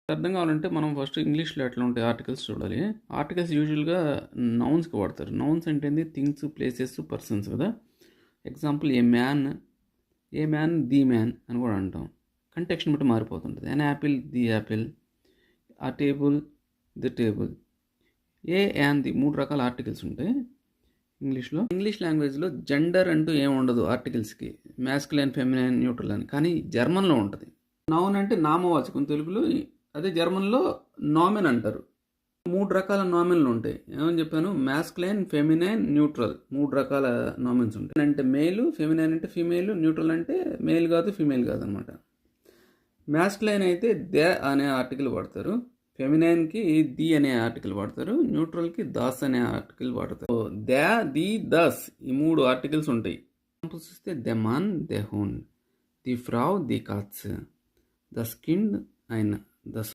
అర్థం కావాలంటే మనం ఫస్ట్ ఇంగ్లీష్లో ఎట్లా ఉంటాయి ఆర్టికల్స్ చూడాలి. ఆర్టికల్స్ యూజువల్గా నౌన్స్కి వాడతారు. నౌన్స్ అంటే ఏంది? థింగ్స్, ప్లేసెస్, పర్సన్స్ కదా. Example A man the man అని కూడా అంటాం. కంటెక్స్ట్ని బట్టి మారిపోతుంటుంది. అన్ యాపిల్ ది యాపిల్, ఆ table the table. And the 3 రకాల ఆర్టికల్స్ ఉంటాయి ఇంగ్లీష్లో. ఇంగ్లీష్ లాంగ్వేజ్లో జెండర్ అంటూ ఏమి ఉండదు ఆర్టికల్స్కి, మ్యాస్కులైన్, ఫెమినైన్, న్యూట్రల్ అని. కానీ జర్మన్లో ఉంటుంది. నౌన్ అంటే నామవాచకం తెలుగులో, అదే జర్మన్లో నామెన్ అంటారు. 3 రకాల నామెన్లు ఉంటాయి. ఏమని చెప్పాను? Masculine, feminine, neutral. 3 రకాల నామెన్స్ ఉంటాయి. అంటే మేలు, ఫెమినైన్ అంటే ఫీమేల్, న్యూట్రల్ అంటే మేల్ కాదు ఫీమేల్ కాదు అనమాట. మ్యాస్కులైన్ అయితే దే అనే ఆర్టికల్ వాడతారు, ఫెమినైన్కి ది అనే ఆర్టికల్ వాడతారు, న్యూట్రల్కి దాస్ అనే ఆర్టికల్ వాడతారు. దే, ది, దస్ ఈ 3 ఆర్టికల్స్ ఉంటాయి. ఎగ్జాంపుల్స్ ఇస్తే the man, the horn, the frog, the cats, the skin, అయిన ద